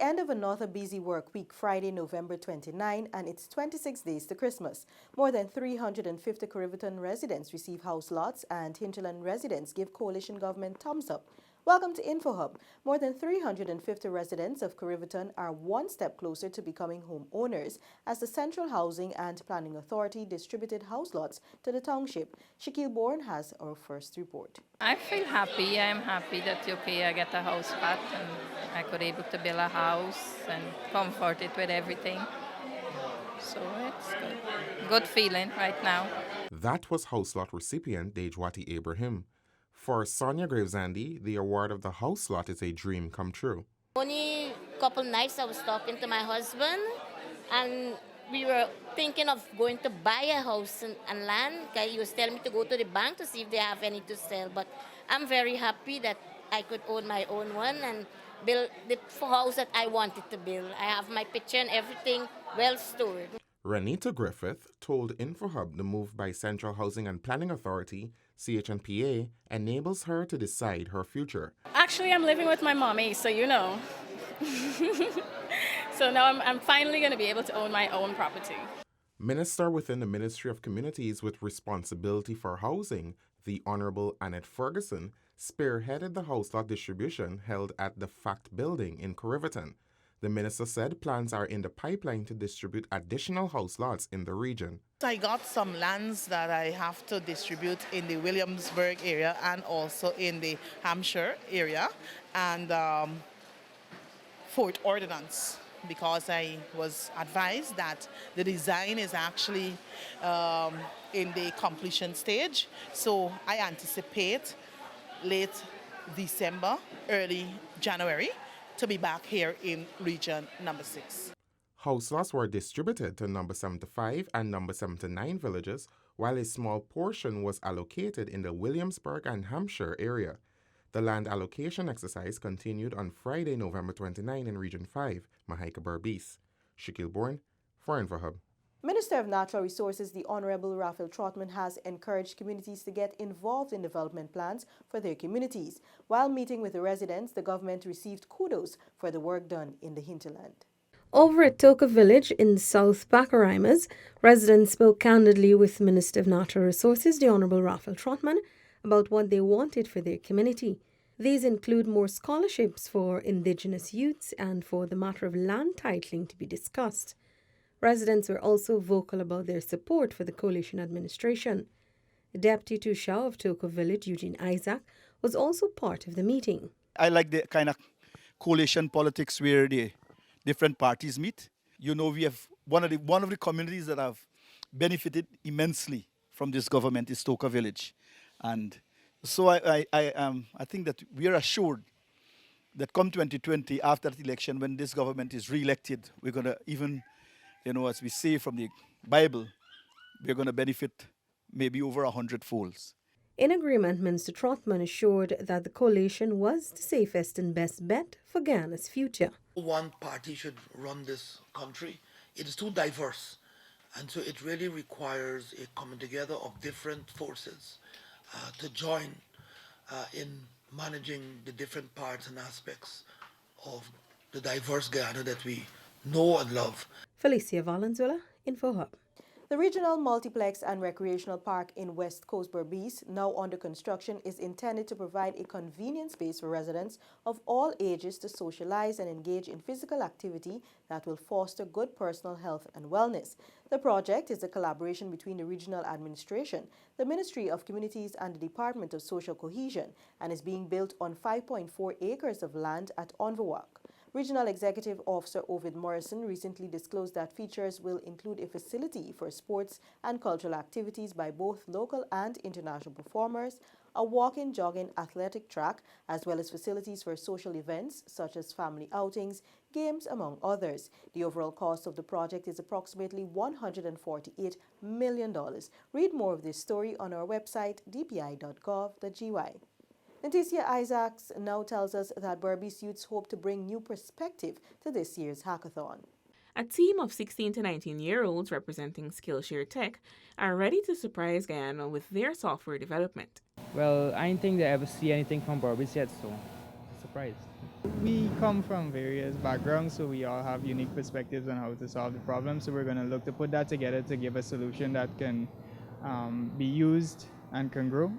end of another busy work week, Friday, November 29, and it's 26 days to Christmas. More than 350 Coriverton residents receive house lots, and hinterland residents give coalition government thumbs up. Welcome to InfoHub. More than 350 residents of Coriverton are one step closer to becoming homeowners as the Central Housing and Planning Authority distributed house lots to the township. Shaquille Bourne has our first report. I feel happy. I'm happy that I get a house lot and I could able to build a house and comfort it with everything. So it's good. Good feeling right now. That was house lot recipient Dejwati Ibrahim. For Sonia Gravesandi, the award of the house lot is a dream come true. Only couple nights I was talking to my husband, and we were thinking of going to buy a house and land. He was telling me to go to the bank to see if they have any to sell. But I'm very happy that I could own my own one and build the house that I wanted to build. I have my picture and everything well stored. Renita Griffith told InfoHub the move by Central Housing and Planning Authority, CHNPA, enables her to decide her future. Actually, I'm living with my mommy, so you know. So now I'm finally going to be able to own my own property. Minister within the Ministry of Communities with responsibility for housing, the Honourable Annette Ferguson, spearheaded the house lot distribution held at the FACT building in Coriverton. The minister said plans are in the pipeline to distribute additional house lots in the region. I got some lands that I have to distribute in the Williamsburg area and also in the Hampshire area and Fort Ordnance, because I was advised that the design is actually in the completion stage. So I anticipate late December, early January to be back here in region number 6. House lots were distributed to number 75 and number 79 villages, while a small portion was allocated in the Williamsburg and Hampshire area. The land allocation exercise continued on Friday, November 29 in Region 5, Mahika Berbice. Shaquille Bourne for InfoHub. Minister of Natural Resources, the Honorable Raphael Trotman, has encouraged communities to get involved in development plans for their communities. While meeting with the residents, the government received kudos for the work done in the hinterland. Over at Toka Village in South Bacarimas, residents spoke candidly with Minister of Natural Resources, the Honourable Raphael Trotman, about what they wanted for their community. These include more scholarships for Indigenous youths and for the matter of land titling to be discussed. Residents were also vocal about their support for the coalition administration. Deputy Tushaw of Toka Village, Eugene Isaac, was also part of the meeting. I like the kind of coalition politics where the different parties meet. You know, we have one of the communities that have benefited immensely from this government is Toka Village, and so I think that we are assured that come 2020, after the election, when this government is re-elected, we're going to even, as we say from the Bible, we're going to benefit maybe over 100 folds. In agreement, Minister Trotman assured that the coalition was the safest and best bet for Guyana's future. One party should run this country. It is too diverse, and so it really requires a coming together of different forces to join in managing the different parts and aspects of the diverse Guyana that we know and love. Felicia Valenzuela, InfoHub. The Regional Multiplex and Recreational Park in West Coast Berbice, now under construction, is intended to provide a convenient space for residents of all ages to socialize and engage in physical activity that will foster good personal health and wellness. The project is a collaboration between the Regional Administration, the Ministry of Communities and the Department of Social Cohesion, and is being built on 5.4 acres of land at Onvawak. Regional Executive Officer Ovid Morrison recently disclosed that features will include a facility for sports and cultural activities by both local and international performers, a walking, jogging, athletic track, as well as facilities for social events such as family outings, games, among others. The overall cost of the project is approximately $148 million. Read more of this story on our website, dpi.gov.gy. Natisha Isaacs now tells us that Berbice youths hope to bring new perspective to this year's hackathon. A team of 16 to 19-year-olds representing Skillshare Tech are ready to surprise Guyana with their software development. Well, I didn't think they ever see anything from Berbice yet, so surprised. We come from various backgrounds, so we all have unique perspectives on how to solve the problem. So we're going to look to put that together to give a solution that can be used and can grow.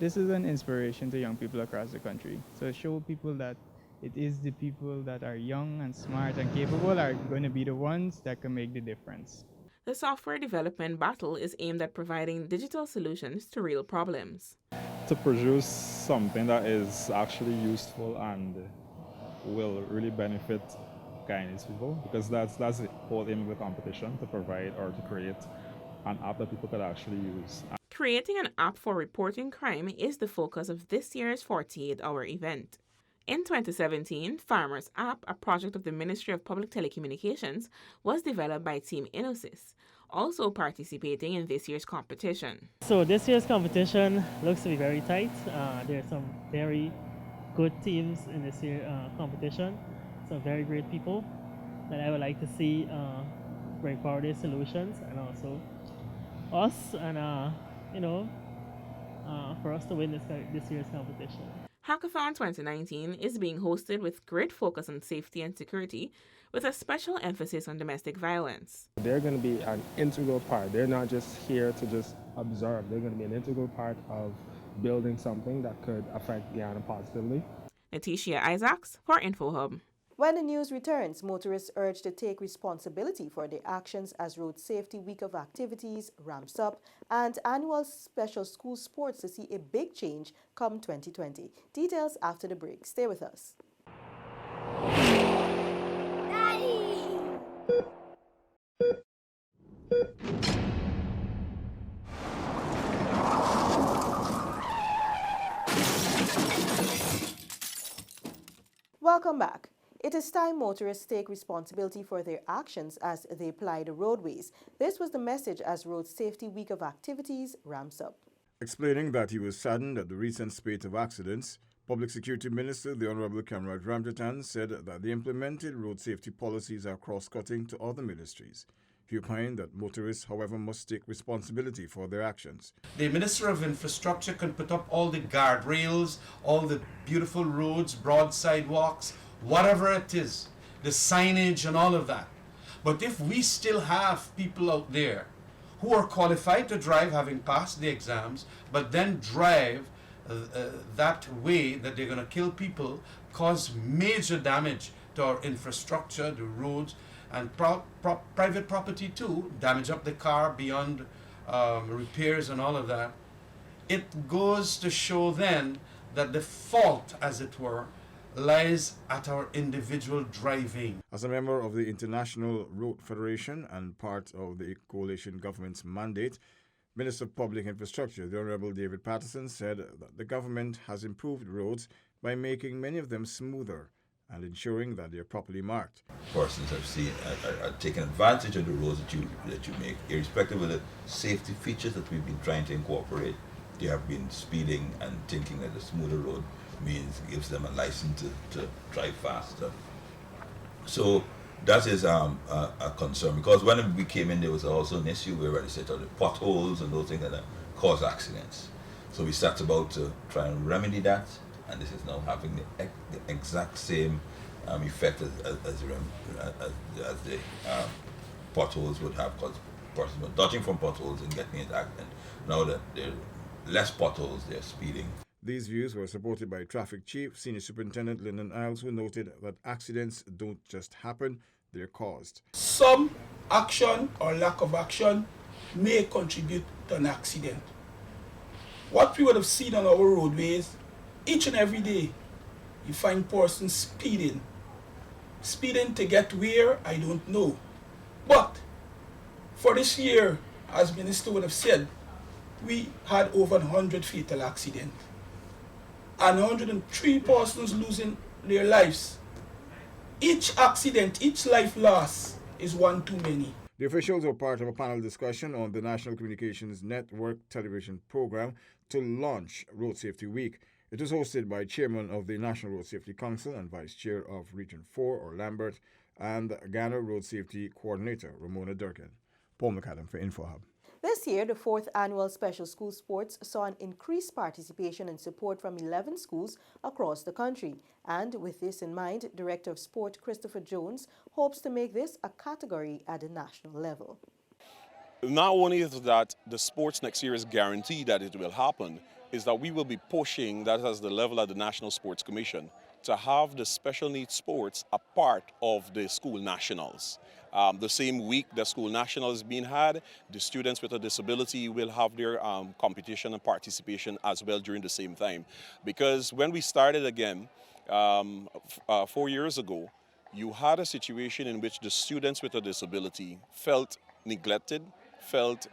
This is an inspiration to young people across the country. So show people that it is the people that are young and smart and capable are going to be the ones that can make the difference. The software development battle is aimed at providing digital solutions to real problems. To produce something that is actually useful and will really benefit Guyanese people, because that's the whole aim of the competition, to provide or to create an app that people could actually use. Creating an app for reporting crime is the focus of this year's 48-hour event. In 2017, Farmers App, a project of the Ministry of Public Telecommunications, was developed by Team Innosis, also participating in this year's competition. So this year's competition looks to be very tight. There are some very good teams in this year's competition, some very great people that I would like to see bring forward their solutions, and also us, and for us to win this year's competition. Hackathon 2019 is being hosted with great focus on safety and security, with a special emphasis on domestic violence. They're going to be an integral part. They're not just here to just observe. They're going to be an integral part of building something that could affect Guyana positively. Natisha Isaacs for InfoHub. When the news returns, motorists urge to take responsibility for their actions as Road Safety Week of activities ramps up and annual special school sports to see a big change come 2020. Details after the break. Stay with us. Welcome back. It is time motorists take responsibility for their actions as they ply the roadways. This was the message as Road Safety Week of activities ramps up. Explaining that he was saddened at the recent spate of accidents, Public Security Minister, the Honorable Kamrat Ramjatan, said that the implemented road safety policies are cross-cutting to other ministries. He opined that motorists, however, must take responsibility for their actions. The Minister of Infrastructure can put up all the guardrails, all the beautiful roads, broad sidewalks, whatever it is, the signage and all of that. But if we still have people out there who are qualified to drive, having passed the exams, but then drive that way that they're going to kill people, cause major damage to our infrastructure, the roads, and private property too, damage up the car beyond repairs and all of that, it goes to show then that the fault, as it were, lies at our individual driving. As a member of the International Road Federation and part of the coalition government's mandate, Minister of Public Infrastructure, the Honorable David Patterson, said that the government has improved roads by making many of them smoother and ensuring that they are properly marked. Persons have seen are taking advantage of the roads that you make, irrespective of the safety features that we've been trying to incorporate. They have been speeding and thinking that the smoother road gives them a license to drive faster. So that is a concern, because when we came in, there was also an issue where they said the potholes and those things that cause accidents. So we set about to try and remedy that, and this is now having the exact same effect as the potholes would have, because persons were dodging from potholes and getting into accident. Now that there are less potholes, they're speeding. These views were supported by Traffic Chief Senior Superintendent Lyndon Isles, who noted that accidents don't just happen, they're caused. Some action or lack of action may contribute to an accident. What we would have seen on our roadways, each and every day, you find persons speeding. Speeding to get where, I don't know. But for this year, as Minister would have said, we had over 100 fatal accidents and 103 persons losing their lives. Each accident, each life lost is one too many. The officials were part of a panel discussion on the National Communications Network television program to launch Road Safety Week. It was hosted by Chairman of the National Road Safety Council and Vice Chair of Region 4, or Lambert, and Guyana Road Safety Coordinator, Ramona Durkin. Paul McAdam for InfoHub. This year, the 4th Annual Special School Sports saw an increased participation and support from 11 schools across the country. And with this in mind, Director of Sport Christopher Jones hopes to make this a category at the national level. Not only is that the sports next year is guaranteed that it will happen, is that we will be pushing that as the level of the National Sports Commission to have the special needs sports a part of the school nationals. The same week the school national is being had, the students with a disability will have their competition and participation as well during the same time. Because when we started again 4 years ago, you had a situation in which the students with a disability felt neglected, felt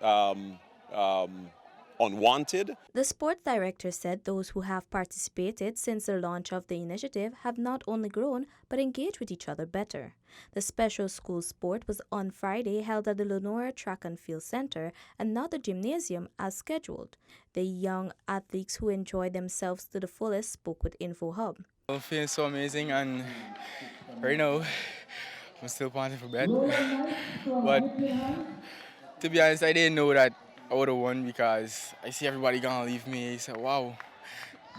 unwanted. The sport director said those who have participated since the launch of the initiative have not only grown but engaged with each other better. The special school sport was on Friday held at the Lenora Track and Field Center and not the gymnasium as scheduled. The young athletes who enjoyed themselves to the fullest spoke with InfoHub. I'm feeling so amazing, and right now I'm still panting for breath. But to be honest, I didn't know that I would have won because I see everybody gonna leave me. So wow,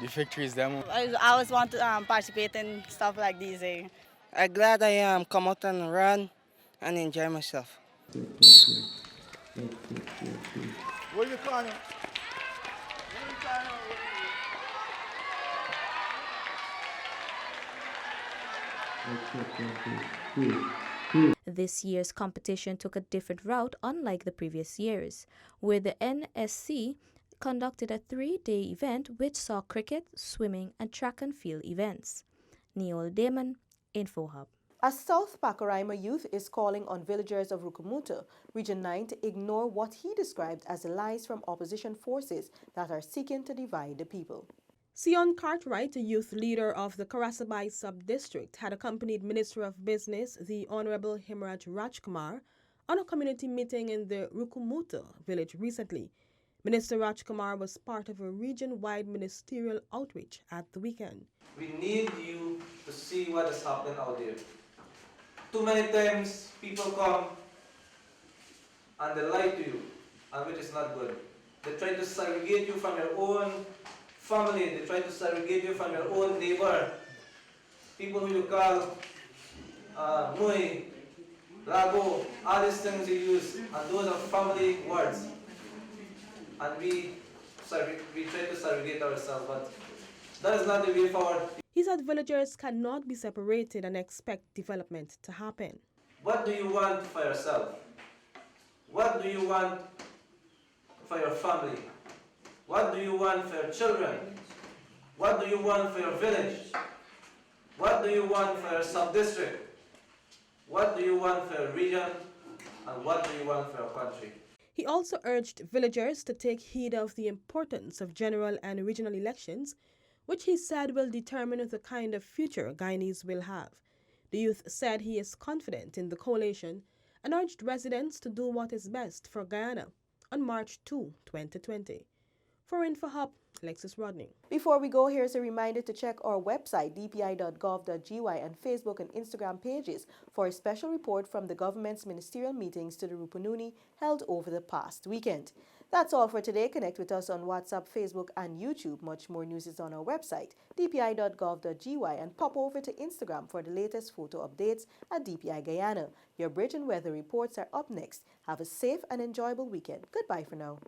the victory is them. I always want to participate in stuff like these. I'm glad I come out and run and enjoy myself. Where's your corner? This year's competition took a different route unlike the previous years, where the NSC conducted a 3-day event which saw cricket, swimming and track and field events. Neil Damon, InfoHub. A South Pacaraima youth is calling on villagers of Rukumutu, Region 9, to ignore what he described as the lies from opposition forces that are seeking to divide the people. Sion Cartwright, a youth leader of the Karasabai sub-district, had accompanied Minister of Business, the Honorable Himraj Rajkumar, on a community meeting in the Rukumutu village recently. Minister Rajkumar was part of a region-wide ministerial outreach at the weekend. We need you to see what is happening out there. Too many times people come and they lie to you, and which is not good. They try to segregate you from your own family, they try to segregate you from your own neighbor. People who you call Mui, Rago, all these things you use, and those are family words. And we try to segregate ourselves, but that is not the way forward. He said villagers cannot be separated and expect development to happen. What do you want for yourself? What do you want for your family? What do you want for your children? What do you want for your village? What do you want for your sub-district? What do you want for your region? And what do you want for your country? He also urged villagers to take heed of the importance of general and regional elections, which he said will determine the kind of future Guyanese will have. The youth said he is confident in the coalition and urged residents to do what is best for Guyana on March 2, 2020. For InfoHub, Alexis Rodney. Before we go, here's a reminder to check our website, dpi.gov.gy, and Facebook and Instagram pages for a special report from the government's ministerial meetings to the Rupununi held over the past weekend. That's all for today. Connect with us on WhatsApp, Facebook, and YouTube. Much more news is on our website, dpi.gov.gy, and pop over to Instagram for the latest photo updates at DPI Guyana. Your bridge and weather reports are up next. Have a safe and enjoyable weekend. Goodbye for now.